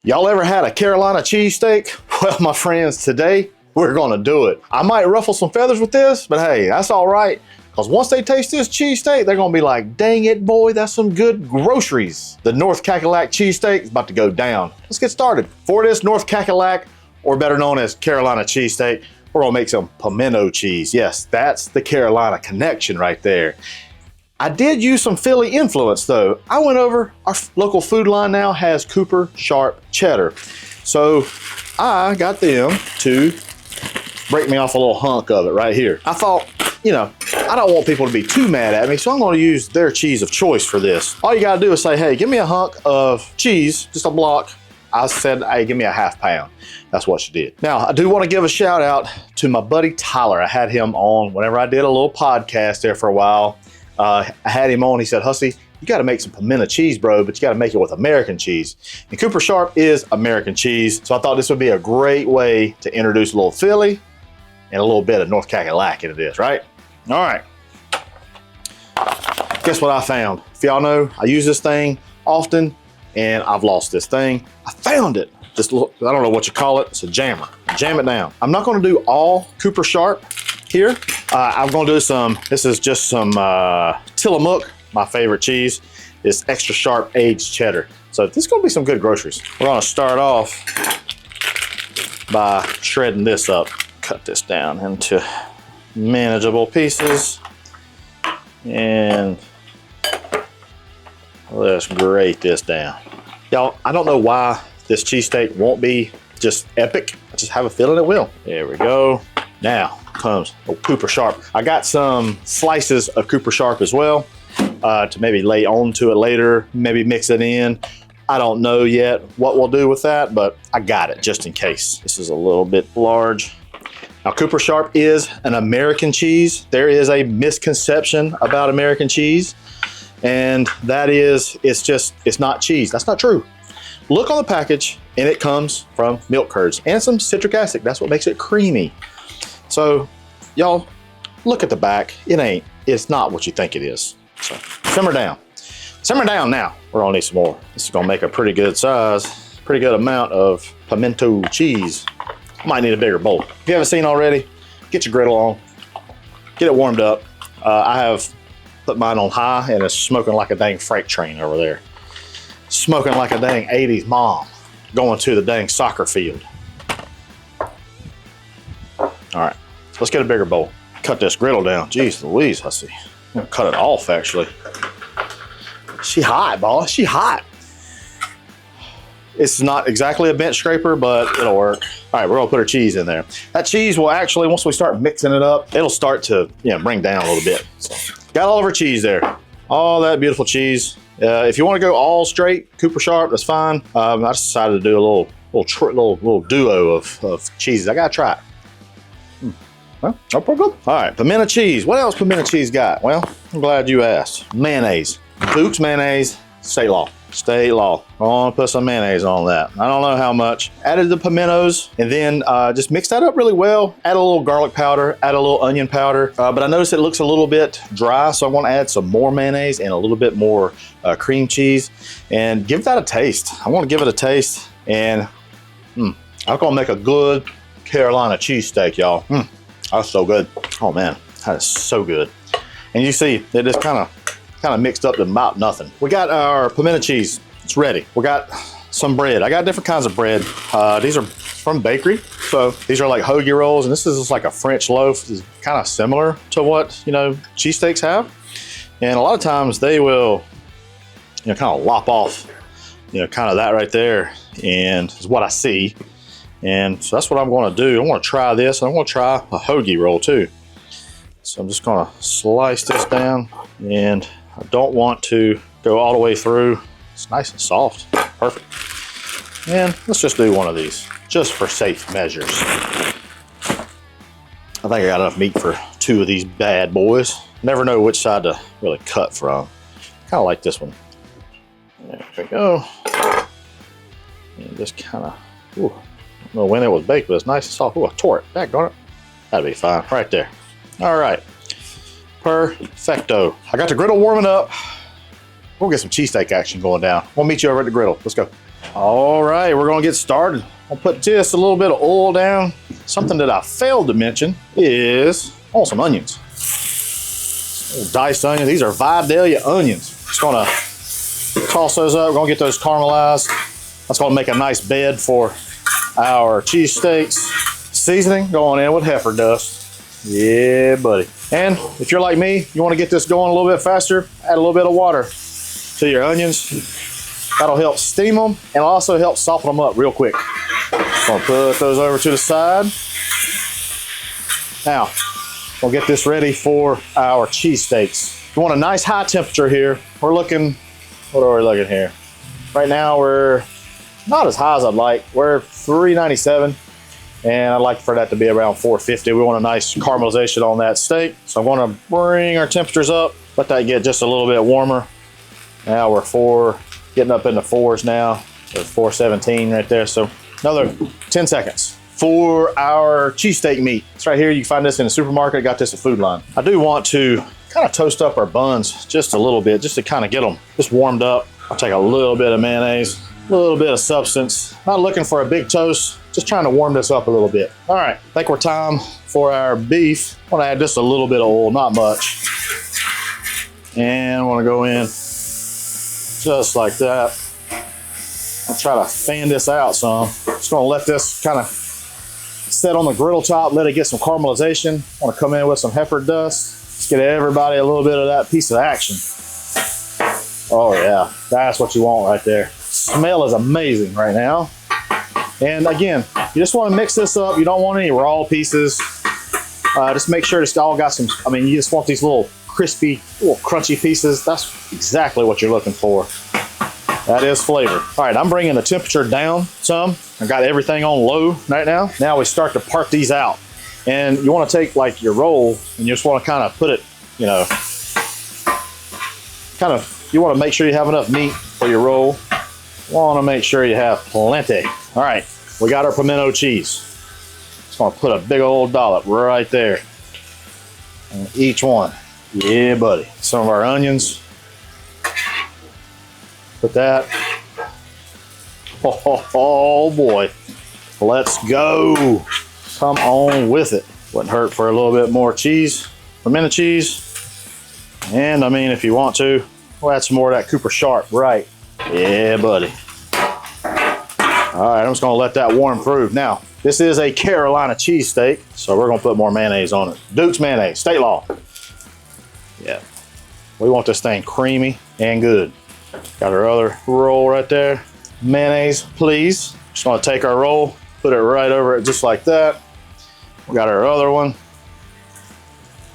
Y'all ever had a Carolina cheesesteak? Well, my friends, today we're gonna do it. I might ruffle some feathers with this, but hey, that's all right. Because once they taste this cheesesteak, they're gonna be like, dang it, boy, that's some good groceries. The North Cackalack cheesesteak is about to go down. Let's get started. For this North Cackalack, or better known as Carolina cheesesteak, we're gonna make some pimento cheese. Yes, that's the Carolina connection right there. I did use some Philly influence though. I went over, our local food line now has Cooper Sharp cheddar. So I got them to break me off a little hunk of it right here. I thought, you know, I don't want people to be too mad at me, so I'm gonna use their cheese of choice for this. All you gotta do is say, hey, give me a hunk of cheese, just a block. I said, hey, give me a ½ pound. That's what she did. Now, I do want to give a shout out to my buddy Tyler. I had him on whenever I did a little podcast there for a while. I had him on, he said, Hussey, you got to make some pimento cheese, bro, but you got to make it with American cheese. And Cooper Sharp is American cheese, so I thought this would be a great way to introduce a little Philly and a little bit of North Cackalack into this, right? All right. Guess what I found? If y'all know, I use this thing often, and I've lost this thing. I found it. This little, I don't know what you call it. It's a jammer. Jam it down. I'm not going to do all Cooper Sharp here. I'm gonna do some, this is just some Tillamook, my favorite cheese. It's extra sharp aged cheddar. So this is gonna be some good groceries. We're gonna start off by shredding this up. Cut this down into manageable pieces. And let's grate this down. Y'all, I don't know why this cheesesteak won't be just epic. I just have a feeling it will. There we go. Now comes Cooper Sharp. I got some slices of Cooper Sharp as well to maybe lay onto it later, maybe mix it in. I don't know yet what we'll do with that, but I got it just in case. This is a little bit large. Now, Cooper Sharp is an American cheese. There is a misconception about American cheese, and that is it's not cheese. That's not true. Look on the package, and it comes from milk curds and some citric acid. That's what makes it creamy. So, y'all, look at the back. It's not what you think it is. So, simmer down. Simmer down now. We're gonna need some more. This is gonna make a pretty good size, pretty good amount of pimento cheese. Might need a bigger bowl. If you haven't seen already, get your griddle on, get it warmed up. I have put mine on high, and it's smoking like a dang freight train over there. Smoking like a dang 80s mom going to the dang soccer field. All right, let's get a bigger bowl. Cut this griddle down. Jeez Louise, Hussey. I'm gonna cut it off, actually. She hot, boss, she hot. It's not exactly a bench scraper, but it'll work. All right, we're gonna put our cheese in there. That cheese will actually, once we start mixing it up, it'll start to bring down a little bit. So, got all of our cheese there. All that beautiful cheese. If you wanna go all straight Cooper Sharp, that's fine. I just decided to do a little duo of cheeses. I gotta try it. Well, no problem. All right, pimento cheese. What else pimento cheese got? Well, I'm glad you asked. Mayonnaise. Duke's mayonnaise, state law. State law. I want to put some mayonnaise on that. I don't know how much. Added the pimentos, and then just mix that up really well. Add a little garlic powder, add a little onion powder. But I noticed it looks a little bit dry, so I want to add some more mayonnaise and a little bit more cream cheese, and give that a taste. I want to give it a taste, and I'm going to make a good Carolina cheesesteak, y'all. That's so good. Oh man, that is so good. And you see, it just kind of mixed up to about nothing. We got our pimento cheese. It's ready. We got some bread. I got different kinds of bread. These are from bakery. So these are like hoagie rolls, and this is just like a French loaf. It's kind of similar to what, cheesesteaks have. And a lot of times they will, kind of lop off, kind of that right there. And is what I see. And so that's what I'm going to do. I want to try this. I'm going to try a hoagie roll too. So I'm just going to slice this down, and I don't want to go all the way through. It's nice and soft. Perfect. And let's just do one of these just for safe measures. I think I got enough meat for 2 of these bad boys. Never know which side to really cut from. Kind of like this one. There we go. And just kind of, I don't know when it was baked, but it's nice and soft. I tore it. Daggone it. That'd be fine. Right there. All right. Perfecto. I got the griddle warming up. We'll get some cheesesteak action going down. We'll meet you over at the griddle. Let's go. All right, we're gonna get started. I'll put just a little bit of oil down. Something that I failed to mention is, some onions. Little diced onions. These are Vidalia onions. Just gonna toss those up. We're gonna get those caramelized. That's gonna make a nice bed for our cheesesteaks. Seasoning going in with heifer dust. Yeah, buddy. And if you're like me, you wanna get this going a little bit faster, add a little bit of water to your onions. That'll help steam them and also help soften them up real quick. Gonna put those over to the side. Now, we'll get this ready for our cheesesteaks. You want a nice high temperature here. We're looking, what are we looking here? Right now we're not as high as I'd like. We're 397 and I'd like for that to be around 450. We want a nice caramelization on that steak. So I'm gonna bring our temperatures up, let that get just a little bit warmer. Now we're getting up in the 4s now. So 417 right there. So another 10 seconds. For our cheesesteak meat, it's right here. You can find this in the supermarket. I got this at Food Line. I do want to kind of toast up our buns just a little bit, just to kind of get them just warmed up. I'll take a little bit of mayonnaise, a little bit of substance. Not looking for a big toast, just trying to warm this up a little bit. All right, I think we're time for our beef. I want to add just a little bit of oil, not much. And I want to go in just like that. I'll try to fan this out some. Just gonna let this kind of set on the griddle top, let it get some caramelization. I want to come in with some heifer dust. Just get everybody a little bit of that piece of action. Oh yeah, that's what you want right there. Smell is amazing right now. And again, you just want to mix this up. You don't want any raw pieces. Just make sure it's all got some, you just want these little crispy, little crunchy pieces. That's exactly what you're looking for. That is flavor. All right, I'm bringing the temperature down some. I got everything on low right now. Now we start to part these out. And you want to take like your roll and you just want to kind of put it, you want to make sure you have enough meat for your roll. You want to make sure you have plenty. All right, we got our pimento cheese. Just going to put a big old dollop right there on each one. Yeah, buddy. Some of our onions. Put that. Oh boy. Let's go. Come on with it. Wouldn't hurt for a little bit more cheese. Pimento cheese. And if you want to, we'll add some more of that Cooper Sharp. Right. Yeah, buddy. All right, I'm just gonna let that warm through. Now, this is a Carolina cheesesteak, so we're gonna put more mayonnaise on it. Duke's mayonnaise, state law. Yeah. We want this thing creamy and good. Got our other roll right there. Mayonnaise, please. Just gonna take our roll, put it right over it just like that. We got our other one.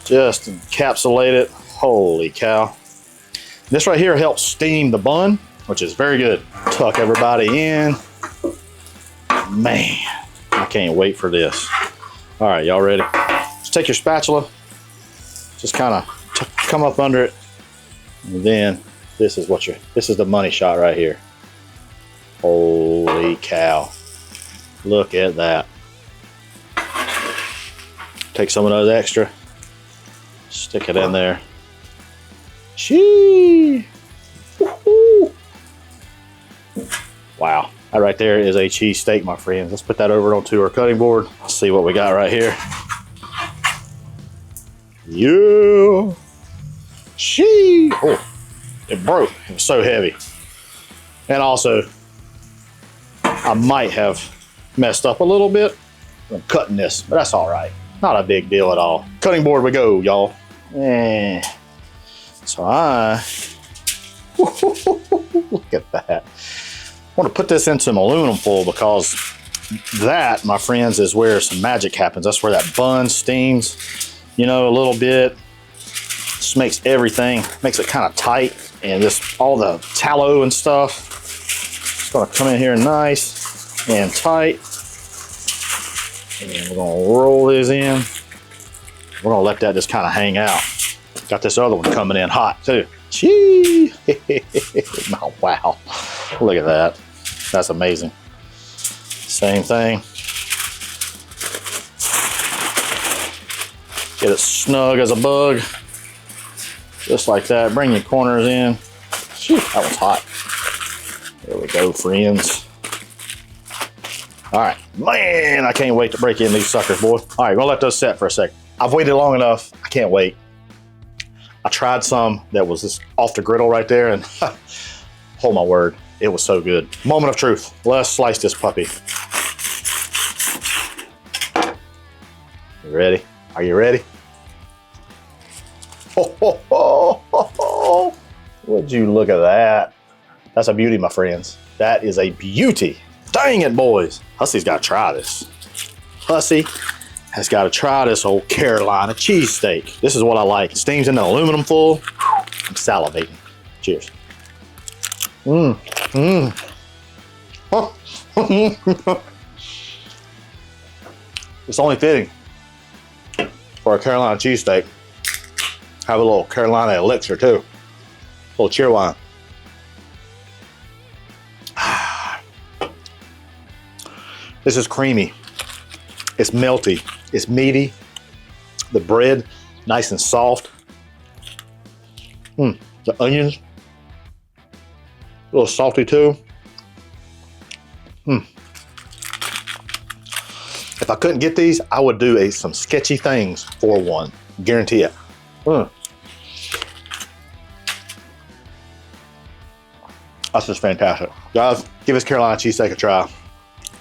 Just encapsulate it. Holy cow. This right here helps steam the bun, which is very good. Tuck everybody in. Man, I can't wait for this. All right, y'all ready? Just take your spatula, just kind of come up under it, and then this is the money shot right here. Holy cow. Look at that. Take some of those extra, stick it in there. Shee. Wow, that right there is a cheesesteak, my friends. Let's put that over onto our cutting board. Let's see what we got right here. Yeah. Shee. Oh, it broke. It was so heavy. And also, I might have messed up a little bit when cutting this, but that's all right. Not a big deal at all. Cutting board we go, y'all. So look at that. I want to put this into some aluminum foil because that, my friends, is where some magic happens. That's where that bun steams, a little bit. Just makes everything, makes it kind of tight, and just all the tallow and stuff. It's going to come in here nice and tight. And we're going to roll this in. We're going to let that just kind of hang out. Got this other one coming in hot too. Gee. Oh, wow. Look at that. That's amazing. Same thing. Get it snug as a bug. Just like that. Bring your corners in. Whew, that one's hot. There we go, friends. All right, man, I can't wait to break in these suckers, boy. All right, gonna let those set for a second. I've waited long enough. I can't wait. I tried some that was just off the griddle right there, and hold my word, it was so good. Moment of truth. Let's slice this puppy. You ready? Are you ready? Ho, ho, ho, ho, ho. Would you look at that? That's a beauty, my friends. That is a beauty. Dang it, boys. Hussey's got to try this. Hussey has got to try this old Carolina cheesesteak. This is what I like. It steams in the aluminum foil. I'm salivating. Cheers. It's only fitting for a Carolina cheesesteak. Have a little Carolina elixir too. A little cheer wine. This is creamy. It's melty. It's meaty. The bread, nice and soft. The onions, a little salty too. If I couldn't get these, I would do some sketchy things for one. Guarantee it. That's just fantastic. Guys, give this Carolina cheesesteak a try.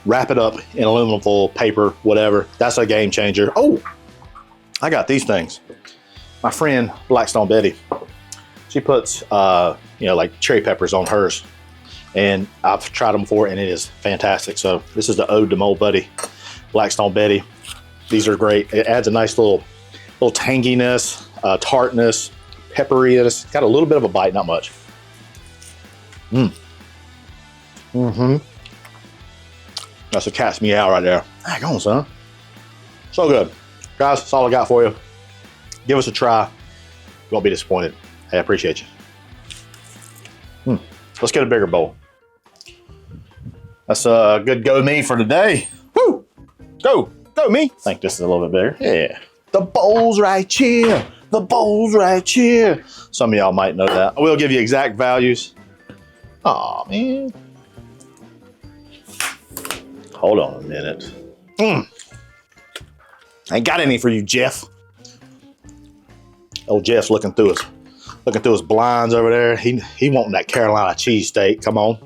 Wrap it up in aluminum foil, paper, whatever. That's a game changer. Oh, I got these things. My friend, Blackstone Betty, she puts, like cherry peppers on hers. And I've tried them before and it is fantastic. So this is the ode to my old buddy, Blackstone Betty. These are great. It adds a nice little tanginess, tartness, pepperiness. Got a little bit of a bite, not much. That's a cat's meow right there. Hang on, son. So good. Guys, that's all I got for you. Give us a try. You won't be disappointed. Hey, I appreciate you. Let's get a bigger bowl. That's a good go me for today. Woo! Go me. I think this is a little bit bigger. Yeah. The bowl's right here. The bowl's right here. Some of y'all might know that. I will give you exact values. Aw, man. Hold on a minute. I ain't got any for you, Jeff. Old Jeff's looking through his blinds over there. He wanting that Carolina cheesesteak. Come on.